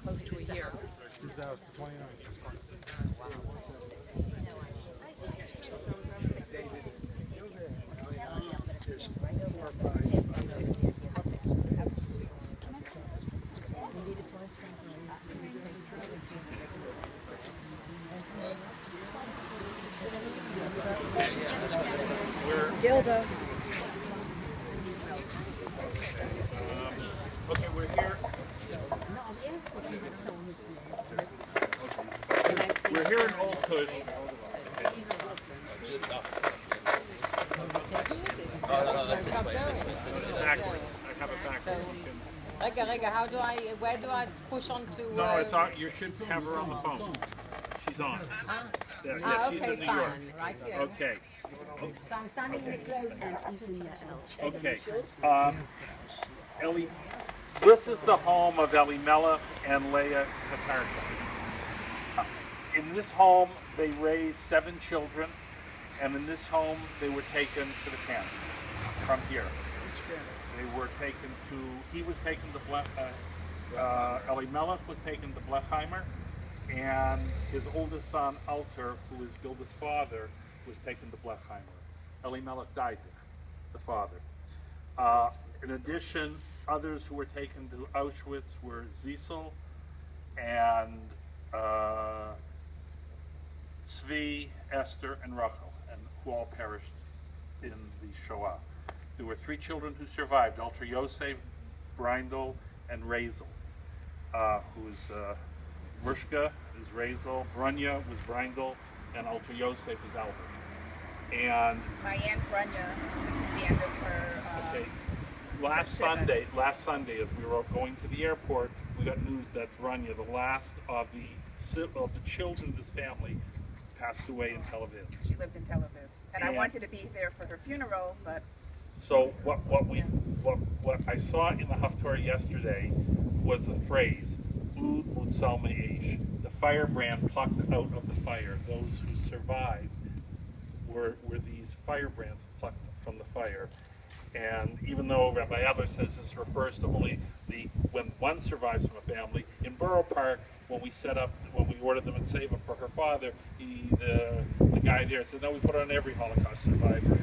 Close to a year. That was the 29th. Gilda. Okay, we're here. We're here in Olkusz. Backwards. I have it backwards. Rega, where do I push on to? No, it's on. You should have her on the phone. She's on. Yeah, she's okay, in New fine. York. Right here. Okay. So I'm standing in close and Okay. Eli, this is the home of Elimelech and Leah Tatarka. In this home, they raised 7 children, and in this home, they were taken to the camps from here. They were taken to. He was taken to Elimelech was taken to Blechheimer, and his oldest son Alter, who is Gilda's father, was taken to Blechheimer. Elimelech died there, the father. In addition, others who were taken to Auschwitz were Zisel and Tzvi, Esther, and Rachel, and who all perished in the Shoah. There were 3 children who survived: Alter Yosef, Brindel, and Razel, who's Rushka is Razel, Brunya was Brindel, and Alter Yosef is Albert. And my Aunt Brunya, this is the end of her. Okay. Last Sunday, as we were going to the airport, we got news that Brunya, the last of the children of this family, passed away in Tel Aviv. She lived in Tel Aviv, and I wanted to be there for her funeral, but. So what I saw in the Haftorah yesterday was the phrase "Ud Utsal Me'esh." The firebrand plucked out of the fire. Those who survived were these firebrands plucked from the fire. And even though Rabbi Adler says this refers to only when one survives from a family, in Borough Park, when we ordered them in Seva for her father, the guy there said, no, we put it on every Holocaust survivor.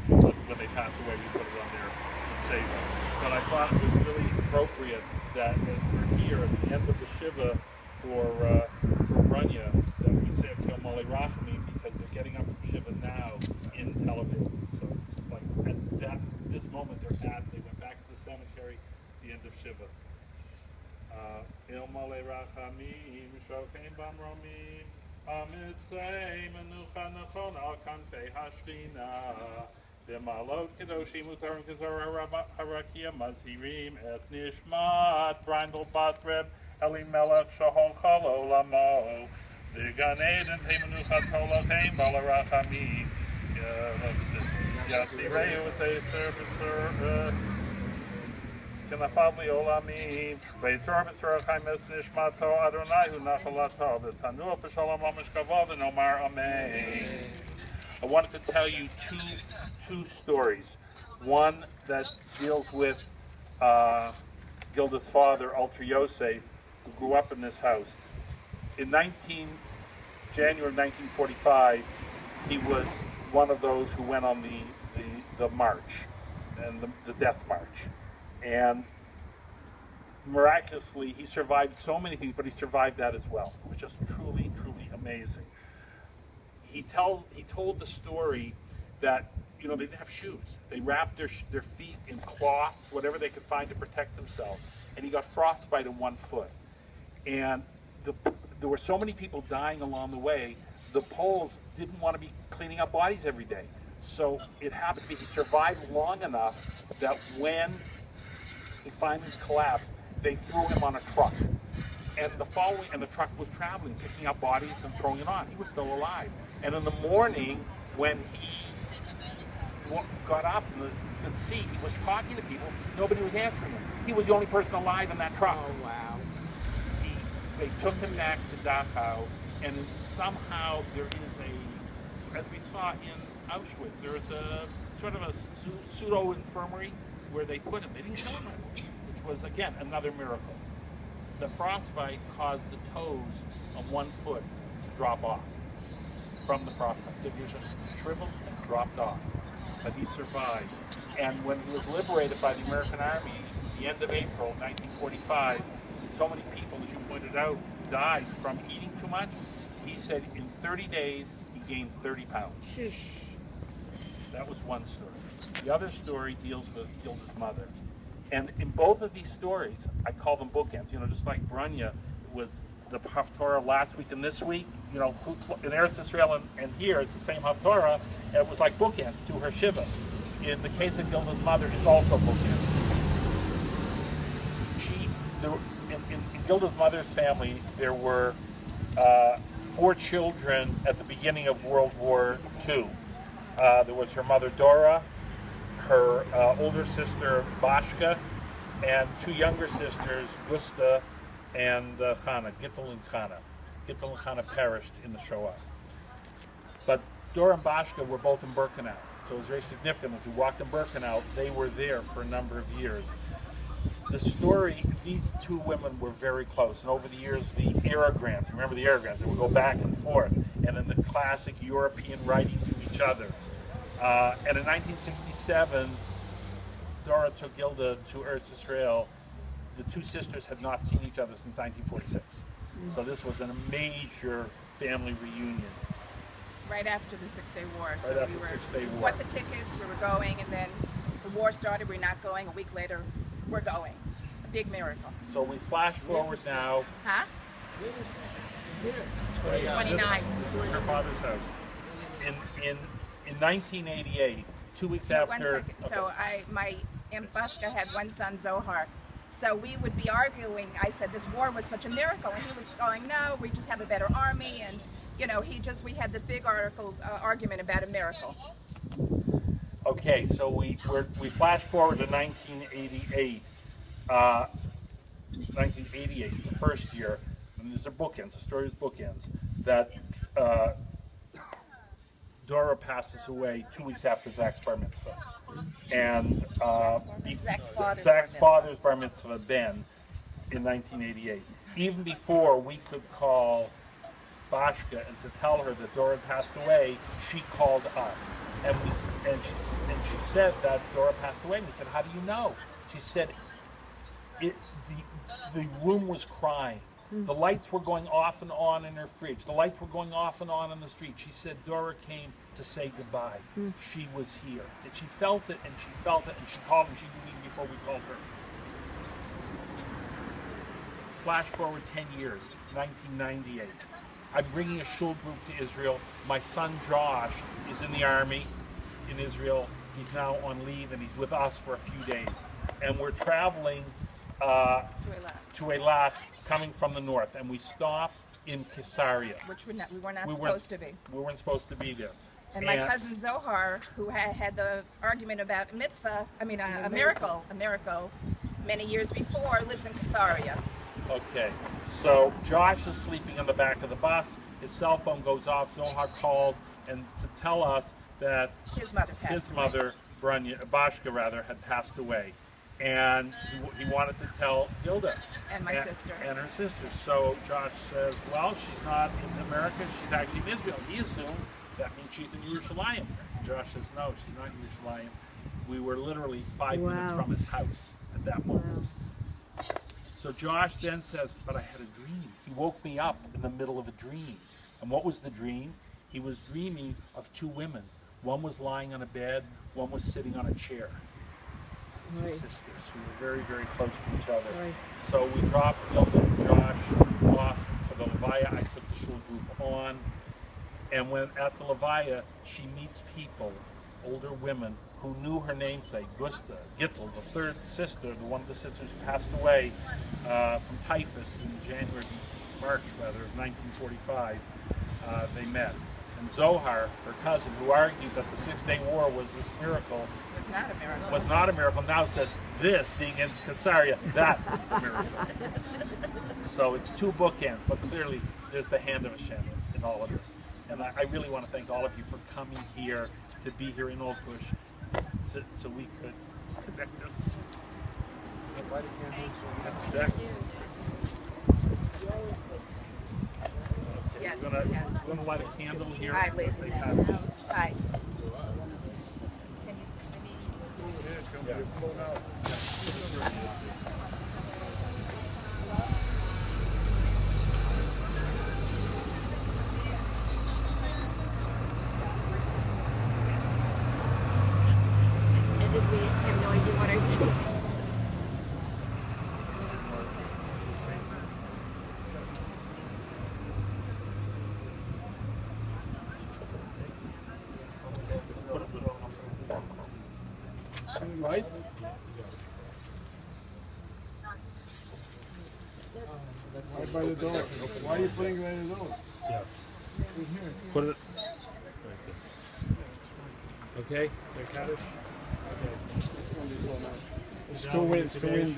When they pass away, we put it on there in Seva. But I thought it was really appropriate that as we're here at the end of the Shiva for Brunya, that we say Kel Mole Rachamim, because they're getting up from Shiva now in Tel Aviv. So it's just like at this moment they went back to the cemetery at the end of Shiva. Il Mole Rachamim, Shochem Bamromim, Amitzei Menucha Nachon Al Kanfei Hashvina. B'malot Kedoshim Utarim Kazara Harakia Mazhirim Et Nishmat Brindel Batreb Elimelech Shahol Chalo Lamo V'gan Eden Temenuchat Tolachem Balarachamim Yasireu Sefer B'Sur Kenafavli Olamim V'Sur B'Sur Chaim Es Nishmato Adonai Hu Nachalato V'Tanua B'Shalom Amishkavov V'Nomar Amen. I wanted to tell you two stories. One that deals with Gilda's father, Alter Yosef, who grew up in this house. In January 1945, he was one of those who went on the march, and the death march. And miraculously, he survived so many things, but he survived that as well. It was just truly, truly amazing. He told the story that, they didn't have shoes. They wrapped their feet in cloths, whatever they could find to protect themselves. And he got frostbite in one foot. And there were so many people dying along the way, the Poles didn't want to be cleaning up bodies every day. So it happened to be he survived long enough that when he finally collapsed, they threw him on a truck. And the truck was traveling, picking up bodies and throwing it on. He was still alive. And in the morning, when he got up and you could see he was talking to people. Nobody was answering him. He was the only person alive in that truck. Oh, wow. They took him back to Dachau, and somehow there is as we saw in Auschwitz, there is a sort of a pseudo infirmary where they put him. They didn't kill him right away, which was again another miracle. The frostbite caused the toes on one foot to drop off from the frostbite. They just shriveled and dropped off, but he survived. And when he was liberated by the American Army, the end of April 1945, so many people, as you pointed out, died from eating too much. He said in 30 days he gained 30 pounds. That was one story. The other story deals with Gilda's mother. And in both of these stories, I call them bookends. You know, just like Branya was the Haftorah last week and this week, you know, in Eretz Israel and here, it's the same Haftorah, and it was like bookends to her Shiva. In the case of Gilda's mother, it's also bookends. In Gilda's mother's family, there were 4 children at the beginning of World War II. There was her mother Dora, her older sister Bashka, and 2 younger sisters, Gusta and Chana, Gittel and Chana. Gittel and Chana perished in the Shoah. But Dora and Bashka were both in Birkenau, so it was very significant. As we walked in Birkenau, they were there for a number of years. The story, these 2 women were very close, and over the years, the aerograms, remember the aerograms, they would go back and forth, and then the classic European writing to each other. And in 1967, Dora took Gilda to Eretz Israel. The 2 sisters had not seen each other since 1946. So this was a major family reunion. Right after the Six-Day War. Right So after the Six-Day War. Bought the tickets, we were going, and then the war started, we're not going. A week later, we're going. A big miracle. So we flash forward now. Huh? Yes, 29. This is her father's house. In 1988, 2 weeks after. 1 second. Okay. So my Aunt Bashka had one son, Zohar. So we would be arguing. I said this war was such a miracle, and he was going, no, we just have a better army, and you know, we had this big argument about a miracle. Okay, so we flash forward to 1988. 1988 is the first year, and these are bookends. The story is bookends. That Dora passes away 2 weeks after Zach's bar mitzvah, and Zach's father's bar mitzvah then in 1988. Even before we could call Bashka and to tell her that Dora had passed away, she called us, and she said that Dora passed away. And we said, "How do you know?" She said, the room was crying. The lights were going off and on in her fridge. The lights were going off and on the street. She said Dora came to say goodbye. She was here. And she felt it, and she felt it, and she called, and she knew even before we called her. Flash forward 10 years, 1998. I'm bringing a shul group to Israel. My son Josh is in the army in Israel. He's now on leave, and he's with us for a few days. And we're traveling to Eilat, coming from the north, and we stop in Caesarea. Which we were not supposed to be. We weren't supposed to be there. And my cousin Zohar, who had the argument about a miracle many years before, lives in Caesarea. Okay, so Josh is sleeping on the back of the bus. His cell phone goes off. Zohar calls and to tell us that his mother, Bashka rather, had passed away. And he wanted to tell Gilda and my sister and her sister. So Josh says, "Well, she's not in America; she's actually in Israel." He assumes that means she's in Yerushalayim. Josh says, "No, she's not in Yerushalayim." We were literally 5 minutes from his house at that moment. So Josh then says, "But I had a dream." He woke me up in the middle of a dream. And what was the dream? He was dreaming of 2 women. One was lying on a bed. One was sitting on a chair. 2 sisters who were very, very close to each other. So we dropped Gilda and Josh off for the Levaya. I took the shul group on. And when at the Levaya, she meets people, older women, who knew her namesake, Gusta, Gittel, the 3rd sister, one of the sisters who passed away from typhus in March of 1945. They met. and Zohar, her cousin, who argued that the 6-Day War was this miracle, It was not a miracle. was not a miracle, now says this, being in Caesarea, that is the miracle. So it's two bookends, but clearly there's the hand of Hashem in all of this. And I really want to thank all of you for coming here, to be here in Olkusz, so we could connect this. Exactly. Yes, We're gonna light a candle here. Hi, Liz. Say Hi. And did we have no idea what I do? Right? Right by the door. Why are you putting it by the door? Yeah. Put it. Okay. It's too wind. It's too wind.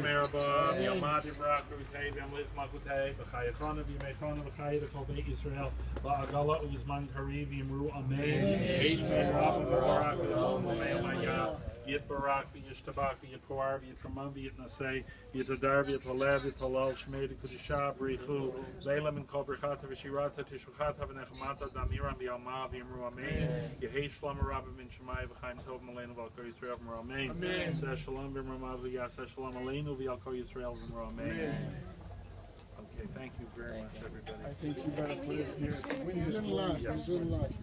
Yit barak v'yishtabach v'yitpoar v'yitramam v'yitnasei v'yitadar v'yitoleh v'yitolal shmei d'kudisha b'richu le'elam in kol brichata v'shirata tishvachata v'nechamata d'amiram v'yalma v'yimru amein yehei shalom rabba min shemai v'chaim tov m'aleinu v'al kol Yisrael v'mru amein yaseh shalom v'mramav v'yaseh shalom aleinu v'al kol Yisrael v'mru amein. Okay, thank you very much, everybody. I think you better put it here. It didn't last. It didn't last.